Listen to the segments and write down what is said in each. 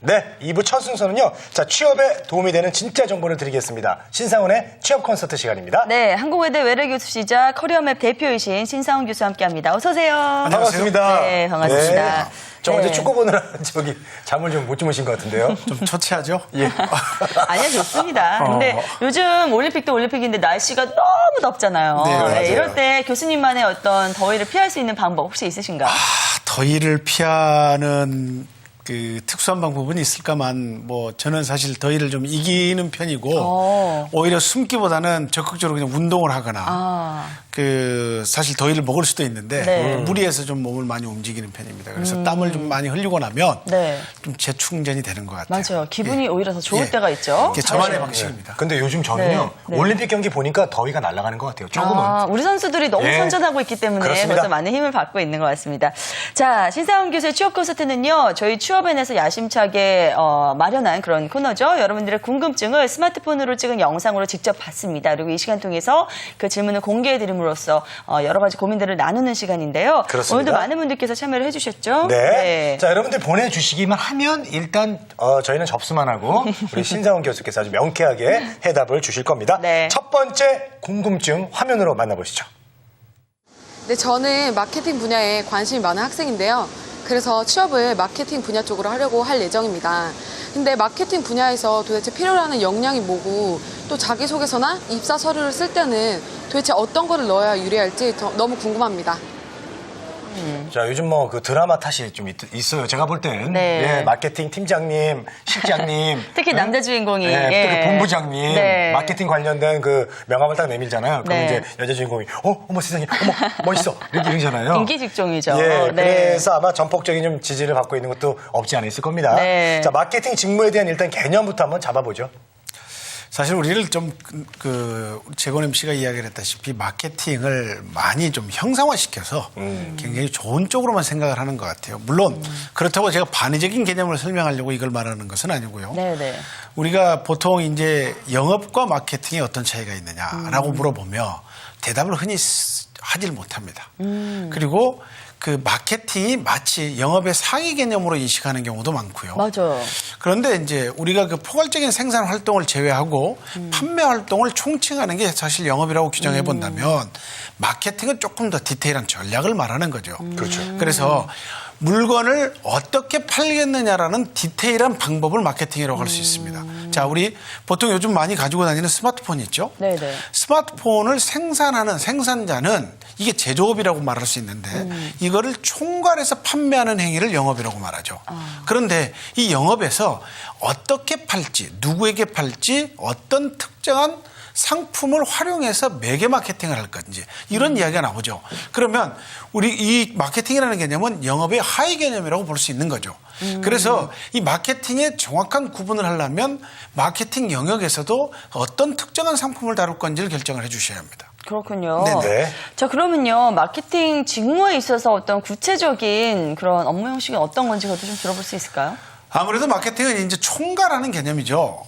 네, 2부 첫 순서는요. 자, 취업에 도움이 되는 진짜 정보를 드리겠습니다. 신상훈의 취업 콘서트 시간입니다. 네, 한국외대 외래 교수시자 커리어맵 대표이신 신상훈 교수와 함께합니다. 어서 오세요. 반갑습니다. 네, 반갑습니다. 네. 저 어제 축구 보느라 잠을 좀 못 주무신 것 같은데요. 좀 초췌하죠? 예. 아니요, 좋습니다. 근데 요즘 올림픽도 올림픽인데 날씨가 너무 덥잖아요. 네, 맞아요. 이럴 때 교수님만의 어떤 더위를 피할 수 있는 방법 혹시 있으신가요? 더위를 피하는 그 특수한 방법은 있을까만 저는 사실 더위를 좀 이기는 편이고 오히려 숨기보다는 적극적으로 그냥 운동을 하거나 그 사실 더위를 먹을 수도 있는데 네. 무리해서 좀 몸을 많이 움직이는 편입니다. 그래서 땀을 좀 많이 흘리고 나면 네. 좀 재충전이 되는 것 같아요. 맞아요. 기분이 예. 오히려 더 좋을 예. 때가 있죠. 이게 저만의 방식입니다. 근데 요즘 저는요. 네, 네. 올림픽 경기 보니까 더위가 날아가는 것 같아요. 조금은. 우리 선수들이 너무 예. 선전하고 있기 때문에 그렇습니다. 벌써 많은 힘을 받고 있는 것 같습니다. 자, 신상훈 교수의 취업 콘서트는요. 저희 취업엔에서 야심차게 마련한 그런 코너죠. 여러분들의 궁금증을 스마트폰으로 찍은 영상으로 직접 받습니다. 그리고 이 시간 통해서 그 질문을 공개해드림으로써 여러 가지 고민들을 나누는 시간인데요. 그렇습니다. 오늘도 많은 분들께서 참여를 해주셨죠? 네. 자, 여러분들 보내주시기만 하면 일단 저희는 접수만 하고 우리 신상훈 교수께서 아주 명쾌하게 해답을 주실 겁니다. 네. 첫 번째 궁금증 화면으로 만나보시죠. 네, 저는 마케팅 분야에 관심이 많은 학생인데요. 그래서 취업을 마케팅 분야 쪽으로 하려고 할 예정입니다. 근데 마케팅 분야에서 도대체 필요로 하는 역량이 뭐고 또 자기소개서나 입사 서류를 쓸 때는 도대체 어떤 거를 넣어야 유리할지 너무 궁금합니다. 자, 요즘 그 드라마 탓이 좀 있어요. 제가 볼 땐. 네. 예, 마케팅 팀장님, 실장님. 특히 남자 주인공이. 예, 예. 특히 본부장님. 네. 마케팅 관련된 그 명함을 딱 내밀잖아요. 그럼 네. 이제 여자 주인공이, 어머 세상에, 어머, 멋있어. 이렇게 이러잖아요. 인기 직종이죠. 예, 네. 그래서 아마 전폭적인 좀 지지를 받고 있는 것도 없지 않아 있을 겁니다. 네. 자, 마케팅 직무에 대한 일단 개념부터 한번 잡아보죠. 사실 우리를 좀 재건 MC가 이야기를 했다시피 마케팅을 많이 좀 형상화시켜서 굉장히 좋은 쪽으로만 생각을 하는 것 같아요. 물론 그렇다고 제가 반의적인 개념을 설명하려고 이걸 말하는 것은 아니고요. 네네. 우리가 보통 이제 영업과 마케팅에 어떤 차이가 있느냐라고 물어보면 대답을 흔히 하질 못합니다. 그리고 그 마케팅이 마치 영업의 상위 개념으로 인식하는 경우도 많고요. 맞아요. 그런데 이제 우리가 그 포괄적인 생산 활동을 제외하고 판매 활동을 총칭하는 게 사실 영업이라고 규정해 본다면 마케팅은 조금 더 디테일한 전략을 말하는 거죠. 그렇죠. 그래서 물건을 어떻게 팔겠느냐라는 디테일한 방법을 마케팅이라고 할 수 있습니다. 자, 우리 보통 요즘 많이 가지고 다니는 스마트폰 있죠? 네네. 스마트폰을 생산하는 생산자는 이게 제조업이라고 말할 수 있는데 이거를 총괄해서 판매하는 행위를 영업이라고 말하죠. 그런데 이 영업에서 어떻게 팔지, 누구에게 팔지, 어떤 특정한 상품을 활용해서 매개 마케팅을 할 건지 이런 이야기가 나오죠. 그러면 우리 이 마케팅이라는 개념은 영업의 하위 개념이라고 볼 수 있는 거죠. 그래서 이 마케팅의 정확한 구분을 하려면 마케팅 영역에서도 어떤 특정한 상품을 다룰 건지를 결정을 해 주셔야 합니다. 그렇군요. 네네. 자, 그러면요. 마케팅 직무에 있어서 어떤 구체적인 그런 업무 형식이 어떤 건지 그것도 좀 들어볼 수 있을까요? 아무래도 마케팅은 이제 총괄하는 개념이죠.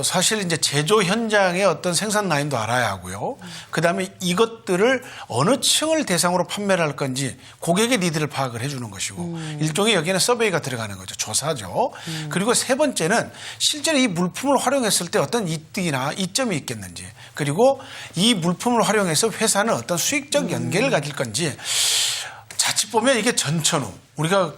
사실 이제 제조 현장의 어떤 생산 라인도 알아야 하고요. 그 다음에 이것들을 어느 층을 대상으로 판매를 할 건지 고객의 니드를 파악을 해주는 것이고 일종의 여기에는 서베이가 들어가는 거죠. 조사죠. 그리고 세 번째는 실제로 이 물품을 활용했을 때 어떤 이득이나 이점이 있겠는지 그리고 이 물품을 활용해서 회사는 어떤 수익적 연계를 가질 건지 자칫 보면 이게 전천후 우리가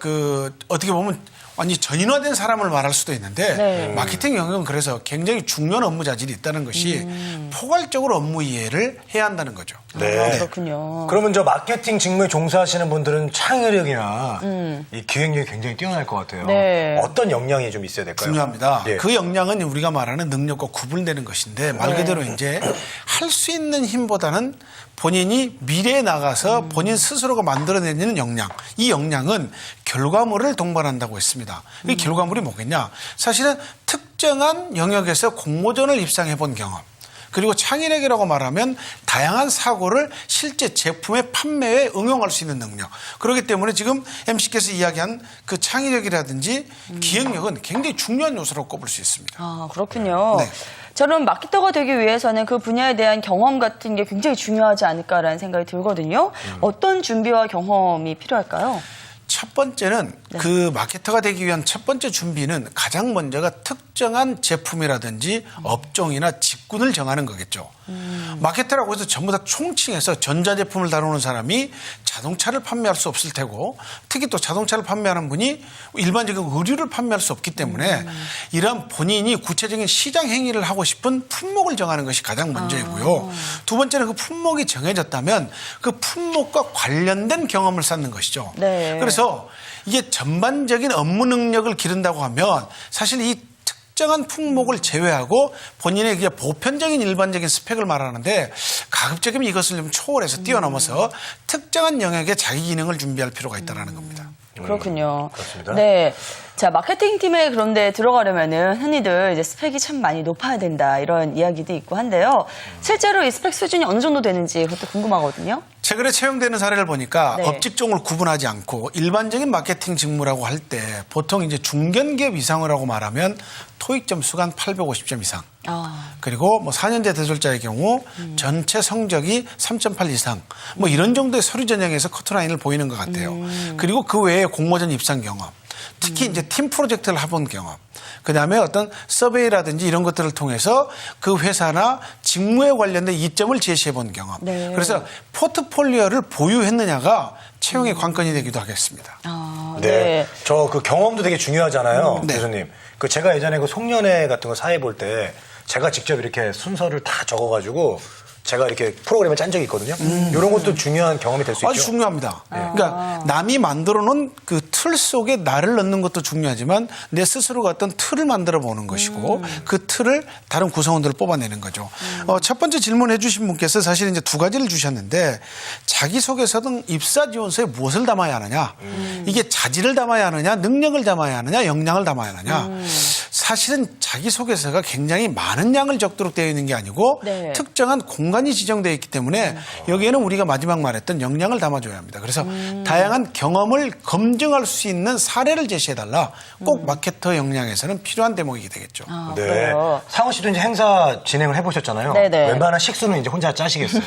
어떻게 보면 아니 전인화된 사람을 말할 수도 있는데 네. 마케팅 영역은 그래서 굉장히 중요한 업무 자질이 있다는 것이 포괄적으로 업무 이해를 해야 한다는 거죠. 네. 그렇군요. 그러면 저 마케팅 직무에 종사하시는 분들은 창의력이나 이 기획력이 굉장히 뛰어날 것 같아요. 네. 어떤 역량이 좀 있어야 될까요? 중요합니다. 예. 그 역량은 우리가 말하는 능력과 구분되는 것인데 말 그대로 이제 할 수 있는 힘보다는 본인이 미래에 나가서 본인 스스로가 만들어내는 역량, 이 역량은 결과물을 동반한다고 했습니다. 이 결과물이 뭐겠냐? 사실은 특정한 영역에서 공모전을 입상해 본 경험, 그리고 창의력이라고 말하면 다양한 사고를 실제 제품의 판매에 응용할 수 있는 능력. 그렇기 때문에 지금 MC께서 이야기한 그 창의력이라든지 기획력은 굉장히 중요한 요소로 꼽을 수 있습니다. 아, 그렇군요. 네. 저는 마케터가 되기 위해서는 그 분야에 대한 경험 같은 게 굉장히 중요하지 않을까라는 생각이 들거든요. 어떤 준비와 경험이 필요할까요? 첫 번째는 그 마케터가 되기 위한 첫 번째 준비는 가장 먼저가 특정한 제품이라든지 업종이나 직군을 정하는 거겠죠. 마케터라고 해서 전부 다 총칭해서 전자제품을 다루는 사람이 자동차를 판매할 수 없을 테고 특히 또 자동차를 판매하는 분이 일반적인 의류를 판매할 수 없기 때문에 이러한 본인이 구체적인 시장 행위를 하고 싶은 품목을 정하는 것이 가장 먼저이고요. 두 번째는 그 품목이 정해졌다면 그 품목과 관련된 경험을 쌓는 것이죠. 네. 그래서 이게 전반적인 업무 능력을 기른다고 하면 사실 이 특정한 품목을 제외하고 본인의 그냥 보편적인 일반적인 스펙을 말하는데 가급적이면 이것을 좀 초월해서 뛰어넘어서 특정한 영역에 자기 기능을 준비할 필요가 있다는 겁니다. 그렇군요. 그렇습니다. 네. 자, 마케팅 팀에 그런데 들어가려면은 흔히들 이제 스펙이 참 많이 높아야 된다 이런 이야기도 있고 한데요. 실제로 이 스펙 수준이 어느 정도 되는지 그것도 궁금하거든요. 최근에 채용되는 사례를 보니까 네. 업직종을 구분하지 않고 일반적인 마케팅 직무라고 할 때 보통 이제 중견기업 이상이라고 말하면 토익 점수가 한 850점 이상. 그리고 뭐 4년제 대졸자의 경우 전체 성적이 3.8 이상 뭐 이런 정도의 서류 전형에서 커트라인을 보이는 것 같아요. 그리고 그 외에 공모전 입상 경험. 특히 이제 팀 프로젝트를 해본 경험. 그다음에 어떤 서베이라든지 이런 것들을 통해서 그 회사나 직무에 관련된 이점을 제시해 본 경험. 네. 그래서 포트폴리오를 보유했느냐가 채용의 관건이 되기도 하겠습니다. 네. 저 그 경험도 되게 중요하잖아요. 네. 교수님. 그 제가 예전에 그 송년회 같은 거 사회 볼 때 제가 직접 이렇게 순서를 다 적어가지고 제가 이렇게 프로그램을 짠 적이 있거든요. 이런 것도 중요한 경험이 될 수 있죠. 아주 중요합니다. 그러니까 남이 만들어 놓은 그 틀 속에 나를 넣는 것도 중요하지만 내 스스로가 어떤 틀을 만들어 보는 것이고 그 틀을 다른 구성원들을 뽑아내는 거죠. 첫 번째 질문해 주신 분께서 사실 이제 두 가지를 주셨는데 자기소개서든 입사지원서에 무엇을 담아야 하느냐. 이게 자질을 담아야 하느냐 능력을 담아야 하느냐 역량을 담아야 하느냐. 사실은 자기소개서가 굉장히 많은 양을 적도록 되어 있는 게 아니고 네. 특정한 공간이 지정되어 있기 때문에 여기에는 우리가 마지막 말했던 역량을 담아줘야 합니다. 그래서 다양한 경험을 검증할 수 있는 사례를 제시해달라. 꼭 마케터 역량에서는 필요한 대목이 되겠죠. 네. 그래요. 상원 씨도 이제 행사 진행을 해보셨잖아요. 네네. 웬만한 식수는 이제 혼자 짜시겠어요.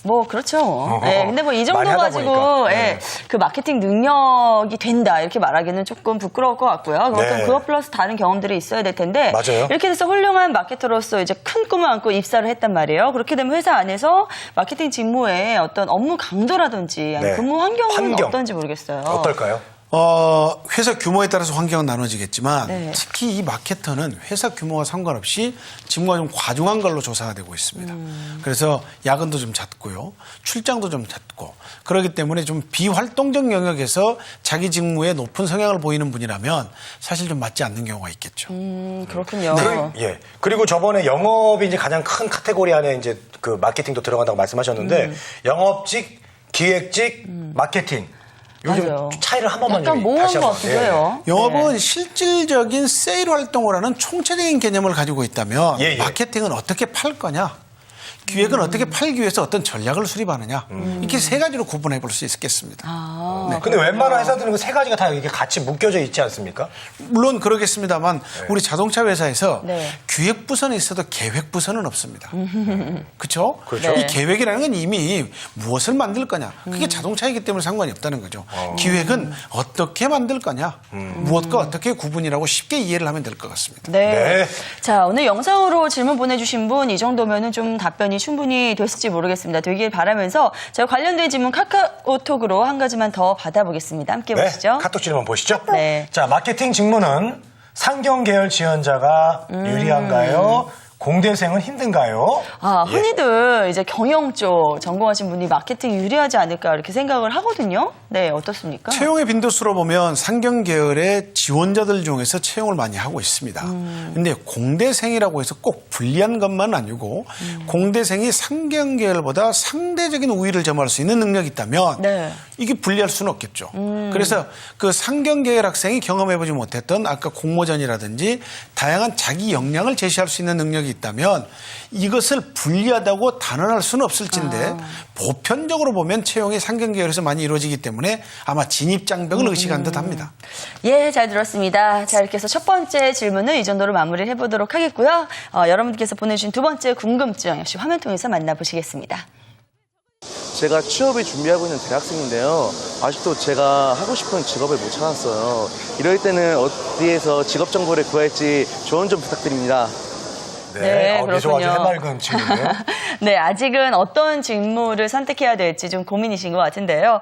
뭐 그렇죠. 네, 근데 뭐 이 정도 많이 하다 가지고 보니까. 예, 네. 그 마케팅 능력이 된다 이렇게 말하기는 조금 부끄러울 것 같고요. 네. 그것 플러스 다른 경험들이 있어야 될 텐데 맞아요. 이렇게 돼서 훌륭한 마케터로서 이제 큰 꿈을 안고 입사를 했단 말이에요. 그렇게 되면 회사 안에서 마케팅 직무의 어떤 업무 강도라든지 아니면 네. 근무 환경은 환경. 어떤지 모르겠어요. 어떨까요? 회사 규모에 따라서 환경은 나눠지겠지만 네. 특히 이 마케터는 회사 규모와 상관없이 직무가 좀 과중한 걸로 조사가 되고 있습니다. 그래서 야근도 좀 잦고요. 출장도 좀 잦고 그렇기 때문에 좀 비활동적 영역에서 자기 직무에 높은 성향을 보이는 분이라면 사실 좀 맞지 않는 경우가 있겠죠. 그렇군요. 예. 그리고 저번에 영업이 이제 가장 큰 카테고리 안에 이제 그 마케팅도 들어간다고 말씀하셨는데 영업직, 기획직, 마케팅. 요즘 맞아요. 차이를 한 번만 약간 좀 모호한 다시 것 한번. 같기도 해요. 영업은 실질적인 세일 활동을 하는 총체적인 개념을 가지고 있다면 예, 예. 마케팅은 어떻게 팔 거냐 기획은 어떻게 팔기 위해서 어떤 전략을 수립하느냐 이렇게 세 가지로 구분해 볼 수 있겠습니다. 근데 웬만한 회사들은 그 세 가지가 다 이렇게 같이 묶여져 있지 않습니까? 물론 그러겠습니다만 우리 자동차 회사에서 네. 기획부서는 있어도 계획부서는 없습니다. 그렇죠? 그렇죠. 네. 이 계획이라는 건 이미 무엇을 만들 거냐. 그게 자동차이기 때문에 상관이 없다는 거죠. 기획은 어떻게 만들 거냐. 무엇과 어떻게 구분이라고 쉽게 이해를 하면 될 것 같습니다. 네. 네. 자, 오늘 영상으로 질문 보내주신 분 이 정도면은 좀 답변이 충분히 됐을지 모르겠습니다. 되길 바라면서 저희 관련된 질문 카카오톡으로 한 가지만 더 받아보겠습니다. 함께 보시죠. 카톡 질문 보시죠. 네. 자, 마케팅 직무는 상경 계열 지원자가 유리한가요? 공대생은 힘든가요? 예. 흔히들 이제 경영 쪽 전공하신 분이 마케팅 유리하지 않을까 이렇게 생각을 하거든요. 네, 어떻습니까? 채용의 빈도수로 보면 상경 계열의 지원자들 중에서 채용을 많이 하고 있습니다. 그런데 공대생이라고 해서 꼭 불리한 것만은 아니고 공대생이 상경 계열보다 상대적인 우위를 점할 수 있는 능력이 있다면 네. 이게 불리할 수는 없겠죠. 그래서 그 상경 계열 학생이 경험해보지 못했던 아까 공모전이라든지 다양한 자기 역량을 제시할 수 있는 능력이 있다면 이것을 불리하다고 단언할 수는 없을진데 보편적으로 보면 채용이 상경 계열에서 많이 이루어지기 때문에 아마 진입장벽을 의식한 듯합니다. 예, 잘 들었습니다. 자, 이렇게 해서 첫 번째 질문은 이 정도로 마무리를 해보도록 하겠고요. 여러분께서 보내주신 두 번째 궁금증 역시 화면 통해서 만나보시겠습니다. 제가 취업을 준비하고 있는 대학생인데요. 아직도 제가 하고 싶은 직업을 못 찾았어요. 이럴 때는 어디에서 직업 정보를 구할지 조언 좀 부탁드립니다. 네, 미소가 아주 그렇군요. 해맑은 친구인데요. 네, 아직은 어떤 직무를 선택해야 될지 좀 고민이신 것 같은데요.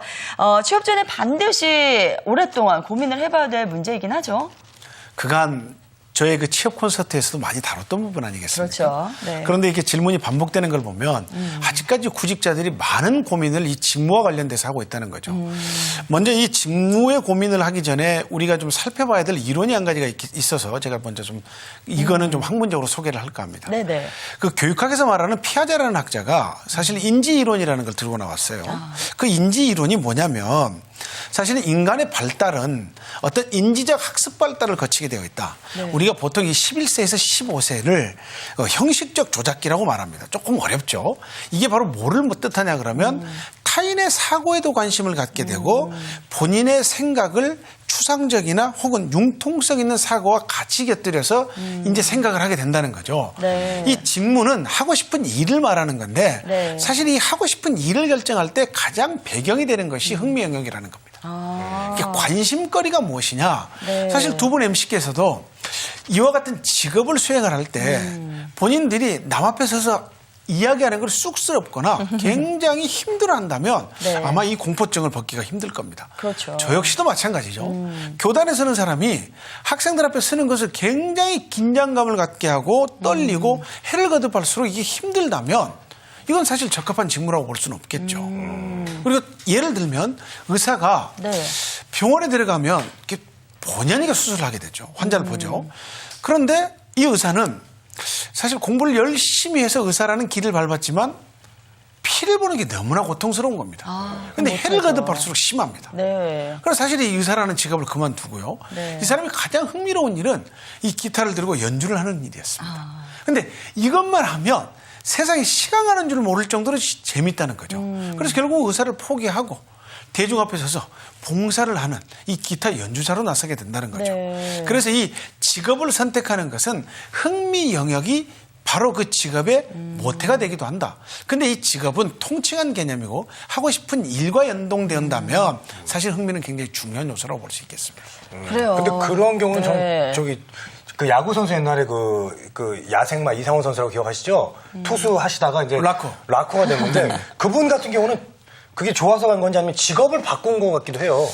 취업 전에 반드시 오랫동안 고민을 해봐야 될 문제이긴 하죠. 그간 저의 그 취업 콘서트에서도 많이 다뤘던 부분 아니겠습니까? 그렇죠. 네. 그런데 이렇게 질문이 반복되는 걸 보면 아직까지 구직자들이 많은 고민을 이 직무와 관련돼서 하고 있다는 거죠. 먼저 이 직무의 고민을 하기 전에 우리가 좀 살펴봐야 될 이론이 한 가지가 있어서 제가 먼저 좀 이거는 좀 학문적으로 소개를 할까 합니다. 네네. 그 교육학에서 말하는 피아제라는 학자가 사실 인지 이론이라는 걸 들고 나왔어요. 그 인지 이론이 뭐냐면 사실은 인간의 발달은 어떤 인지적 학습 발달을 거치게 되어 있다. 우리가 보통 이 11세에서 15세를 형식적 조작기라고 말합니다. 조금 어렵죠. 이게 바로 뭐를 뜻하냐 그러면 타인의 사고에도 관심을 갖게 되고 본인의 생각을 추상적이나 혹은 융통성 있는 사고와 같이 곁들여서 이제 생각을 하게 된다는 거죠. 네. 이 직무는 하고 싶은 일을 말하는 건데 네. 사실 이 하고 싶은 일을 결정할 때 가장 배경이 되는 것이 흥미 영역이라는 겁니다. 이게 관심거리가 무엇이냐. 네. 사실 두 분 MC께서도 이와 같은 직업을 수행을 할 때 본인들이 남 앞에 서서 이야기하는 걸 쑥스럽거나 굉장히 힘들어한다면 네. 아마 이 공포증을 벗기가 힘들 겁니다. 그렇죠. 저 역시도 마찬가지죠. 교단에 서는 사람이 학생들 앞에 서는 것을 굉장히 긴장감을 갖게 하고 떨리고 해를 거듭할수록 이게 힘들다면 이건 사실 적합한 직무라고 볼 수는 없겠죠. 그리고 예를 들면 의사가 네. 병원에 들어가면 이렇게 본의 아니게 수술을 하게 되죠. 환자를 보죠. 그런데 이 의사는 사실 공부를 열심히 해서 의사라는 길을 밟았지만 피를 보는 게 너무나 고통스러운 겁니다. 그런데 해를 거듭할수록 심합니다. 네. 그래서 사실 이 의사라는 직업을 그만두고요. 네. 이 사람이 가장 흥미로운 일은 이 기타를 들고 연주를 하는 일이었습니다. 그런데 이것만 하면 세상에 시간 가는 줄 모를 정도로 재밌다는 거죠. 그래서 결국 의사를 포기하고 대중 앞에 서서 봉사를 하는 이 기타 연주자로 나서게 된다는 거죠. 네. 그래서 이 직업을 선택하는 것은 흥미 영역이 바로 그 직업의 모태가 되기도 한다. 근데 이 직업은 통칭한 개념이고 하고 싶은 일과 연동된다면 사실 흥미는 굉장히 중요한 요소라고 볼 수 있겠습니다. 그래요. 근데 그런 경우는 네. 저기 그 야구 선수 옛날에 그 야생마 이상원 선수라고 기억하시죠? 투수 하시다가 이제 라코가 됐는데 그분 같은 경우는 그게 좋아서 간 건지 아니면 직업을 바꾼 것 같기도 해요.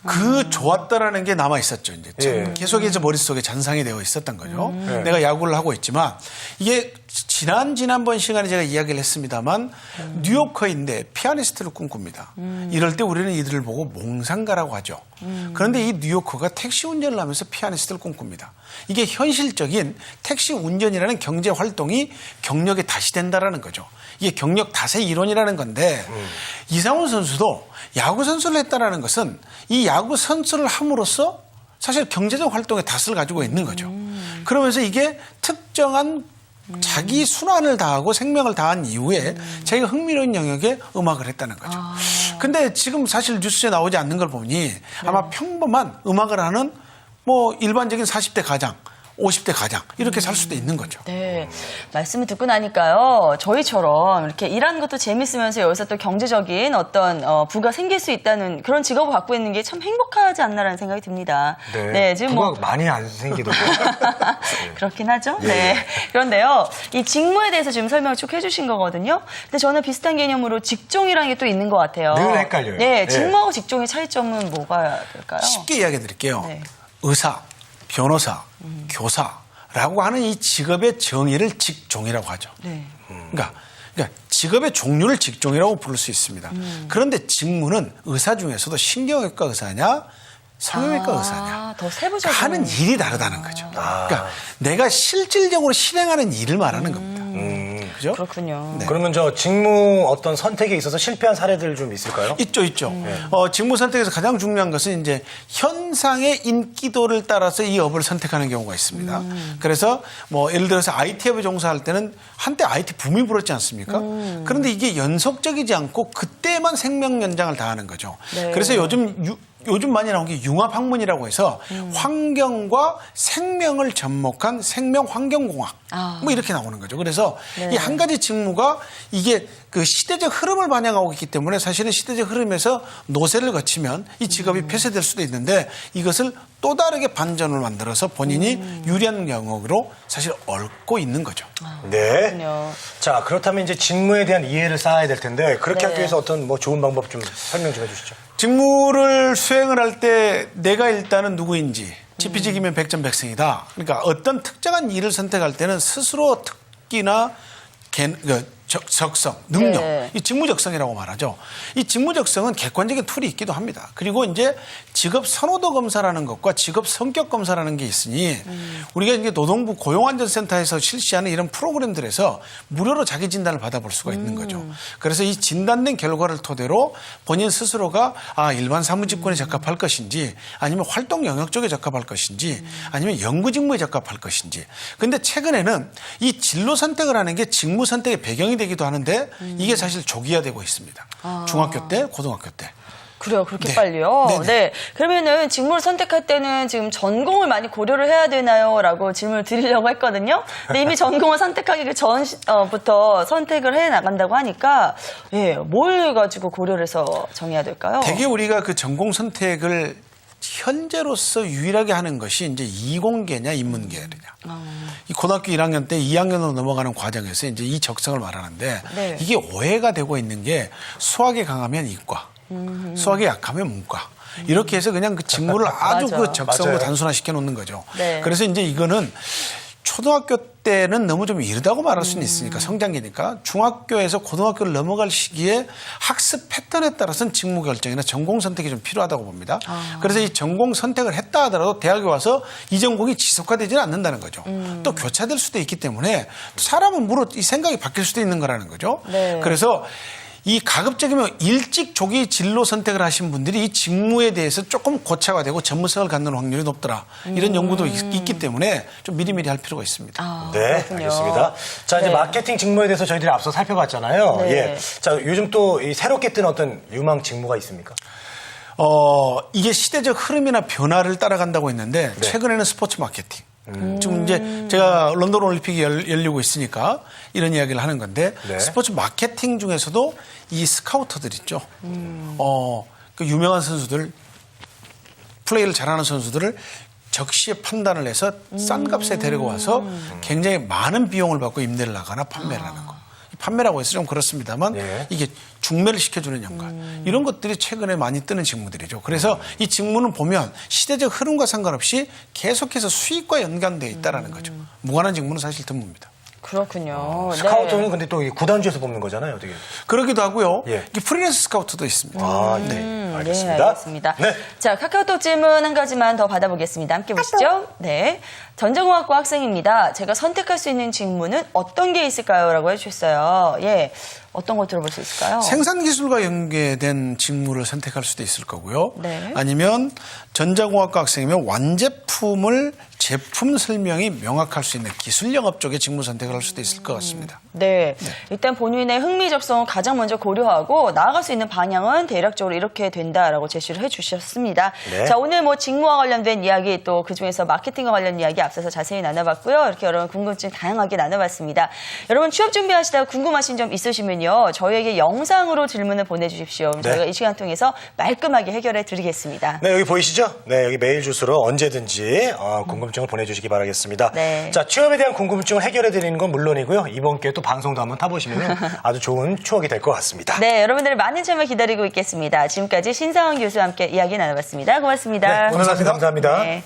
그 좋았다라는 게 남아 있었죠. 이제 예. 계속해서 머릿속에 잔상이 되어 있었던 거죠. 내가 야구를 하고 있지만 이게 지난번 시간에 제가 이야기를 했습니다만 뉴요커인데 피아니스트를 꿈꿉니다. 이럴 때 우리는 이들을 보고 몽상가라고 하죠. 그런데 이 뉴요커가 택시 운전을 하면서 피아니스트를 꿈꿉니다. 이게 현실적인 택시 운전이라는 경제 활동이 경력에 다시 된다라는 거죠. 이게 경력 다세 이론이라는 건데 이상훈 선수도 야구 선수를 했다라는 것은 이 야구 선수를 함으로써 사실 경제적 활동의 닷을 가지고 있는 거죠. 그러면서 이게 특정한 자기 순환을 다하고 생명을 다한 이후에 자기가 흥미로운 영역에 음악을 했다는 거죠. 근데 지금 사실 뉴스에 나오지 않는 걸 보니 아마 평범한 음악을 하는 뭐 일반적인 40대 가장 50대 가장 이렇게 살 수도 있는 거죠. 네. 말씀을 듣고 나니까요. 저희처럼 이렇게 일하는 것도 재밌으면서 여기서 또 경제적인 어떤 부가 생길 수 있다는 그런 직업을 갖고 있는 게 참 행복하지 않나라는 생각이 듭니다. 네. 지금 부가 많이 안 생기더라고요. 그렇긴 하죠. 네. 그런데요. 이 직무에 대해서 지금 설명을 쭉 해주신 거거든요. 근데 저는 비슷한 개념으로 직종이라는 게 또 있는 것 같아요. 늘 헷갈려요. 네. 직무하고 직종의 차이점은 뭐가 될까요? 쉽게 이야기 드릴게요. 네. 의사, 변호사, 교사라고 하는 이 직업의 정의를 직종이라고 하죠. 네. 그러니까 직업의 종류를 직종이라고 부를 수 있습니다. 그런데 직무는 의사 중에서도 신경외과 의사냐 성형외과 의사냐 더 세부적인 하는 일이 다르다는 거죠. 그러니까 내가 실질적으로 실행하는 일을 말하는 겁니다. 그죠? 그렇군요. 네. 그러면 저 직무 어떤 선택에 있어서 실패한 사례들 좀 있을까요? 있죠. 직무 선택에서 가장 중요한 것은 이제 현상의 인기도를 따라서 이 업을 선택하는 경우가 있습니다. 그래서 뭐 예를 들어서 IT업에 종사할 때는 한때 IT 붐이 불었지 않습니까? 그런데 이게 연속적이지 않고 그때만 생명 연장을 다하는 거죠. 네. 그래서 요즘 많이 나온 게 융합학문이라고 해서 환경과 생명을 접목한 생명환경공학 뭐 이렇게 나오는 거죠. 그래서 이 한 가지 직무가 이게 그 시대적 흐름을 반영하고 있기 때문에 사실은 시대적 흐름에서 노세를 거치면 이 직업이 폐쇄될 수도 있는데 이것을 또 다르게 반전을 만들어서 본인이 유리한 영역으로 사실 얽고 있는 거죠. 네. 그렇군요. 자, 그렇다면 이제 직무에 대한 이해를 쌓아야 될 텐데 그렇게 네. 하기 위해서 어떤 뭐 좋은 방법 좀 설명 좀 해주시죠. 직무를 수행을 할 때 내가 일단은 누구인지 지피지기면 백전백승이다. 그러니까 어떤 특정한 일을 선택할 때는 스스로 특기나 적성, 능력, 네. 이 직무적성이라고 말하죠. 이 직무적성은 객관적인 툴이 있기도 합니다. 그리고 이제 직업 선호도 검사라는 것과 직업 성격 검사라는 게 있으니 우리가 이제 노동부 고용안전센터에서 실시하는 이런 프로그램들에서 무료로 자기 진단을 받아볼 수가 있는 거죠. 그래서 이 진단된 결과를 토대로 본인 스스로가 일반 사무직군에 적합할 것인지 아니면 활동 영역 쪽에 적합할 것인지 아니면 연구 직무에 적합할 것인지. 근데 최근에는 이 진로 선택을 하는 게 직무 선택의 배경이 되기도 하는데 이게 사실 조기화되고 있습니다. 중학교 때, 고등학교 때. 그래요, 그렇게 네. 빨리요? 네네. 네. 그러면은 직무를 선택할 때는 지금 전공을 많이 고려를 해야 되나요? 라고 질문을 드리려고 했거든요. 근데 이미 전공을 선택하기 전부터 선택을 해 나간다고 하니까, 예, 뭘 가지고 고려를 해서 정해야 될까요? 되게 우리가 그 전공 선택을 현재로서 유일하게 하는 것이 이제 이공계냐 인문계냐. 이 고등학교 1학년 때 2학년으로 넘어가는 과정에서 이제 이 적성을 말하는데 네. 이게 오해가 되고 있는 게 수학에 강하면 이과, 수학에 약하면 문과. 이렇게 해서 그냥 그 직무를 아주 맞아. 그 적성으로 맞아요. 단순화시켜 놓는 거죠. 네. 그래서 이제 이거는 초등학교 때는 너무 좀 이르다고 말할 수는 있으니까 성장기니까 중학교에서 고등학교를 넘어갈 시기에 학습 패턴에 따라서는 직무 결정이나 전공 선택이 좀 필요하다고 봅니다. 그래서 이 전공 선택을 했다 하더라도 대학에 와서 이 전공이 지속화되지는 않는다는 거죠. 또 교차될 수도 있기 때문에 사람은 이 생각이 바뀔 수도 있는 거라는 거죠. 네. 그래서 이 가급적이면 일찍 조기 진로 선택을 하신 분들이 이 직무에 대해서 조금 고차화되고 전문성을 갖는 확률이 높더라. 이런 연구도 있기 때문에 좀 미리미리 할 필요가 있습니다. 네, 그렇군요. 알겠습니다. 자, 이제 네. 마케팅 직무에 대해서 저희들이 앞서 살펴봤잖아요. 네. 예. 자, 요즘 또 이 새롭게 뜬 어떤 유망 직무가 있습니까? 이게 시대적 흐름이나 변화를 따라간다고 했는데 네. 최근에는 스포츠 마케팅. 지금 이제 제가 런던 올림픽이 열리고 있으니까 이런 이야기를 하는 건데 네. 스포츠 마케팅 중에서도 이 스카우터들 있죠. 그 유명한 선수들 플레이를 잘하는 선수들을 적시에 판단을 해서 싼 값에 데리고 와서 굉장히 많은 비용을 받고 임대를 나가나 판매를 하는 거. 판매라고 해서 좀 그렇습니다만 예. 이게 중매를 시켜주는 역할 이런 것들이 최근에 많이 뜨는 직무들이죠. 그래서 이 직무는 보면 시대적 흐름과 상관없이 계속해서 수익과 연관되어 있다는 거죠. 무관한 직무는 사실 드뭅니다. 그렇군요. 스카우터는 네. 근데 또 이 구단주에서 뽑는 거잖아요, 어떻게? 그러기도 하고요. 예. 이게 프리랜서 스카우트도 있습니다. 네, 알겠습니다. 네, 알겠습니다. 네. 자, 카카오톡 질문 한 가지만 더 받아보겠습니다. 함께 보시죠. 네. 전자공학과 학생입니다. 제가 선택할 수 있는 직무는 어떤 게 있을까요? 라고 해주셨어요. 예. 어떤 거 들어볼 수 있을까요? 생산기술과 연계된 직무를 선택할 수도 있을 거고요. 네. 아니면 전자공학과 학생이면 완제품을 제품 설명이 명확할 수 있는 기술 영업 쪽의 직무 선택을 할 수도 있을 것 같습니다. 네. 일단 본인의 흥미 접성을 가장 먼저 고려하고 나아갈 수 있는 방향은 대략적으로 이렇게 된다라고 제시를 해주셨습니다. 네. 자, 오늘 뭐 직무와 관련된 이야기 또 그중에서 마케팅과 관련 이야기 앞서서 자세히 나눠봤고요. 이렇게 여러분 궁금증 다양하게 나눠봤습니다. 여러분 취업 준비하시다가 궁금하신 점 있으시면요. 저희에게 영상으로 질문을 보내주십시오. 네. 저희가 이 시간 통해서 말끔하게 해결해 드리겠습니다. 네, 여기 보이시죠? 네, 여기 메일 주소로 언제든지 궁금증을 보내주시기 바라겠습니다. 네. 자, 취업에 대한 궁금증을 해결해 드리는 건 물론이고요. 이번 기회에 또 방송도 한번 타보시면 아주 좋은 추억이 될 것 같습니다. 네, 여러분들의 많은 참여 기다리고 있겠습니다. 지금까지 신상원 교수와 함께 이야기 나눠봤습니다. 고맙습니다. 네, 오늘 말씀 감사합니다. 네.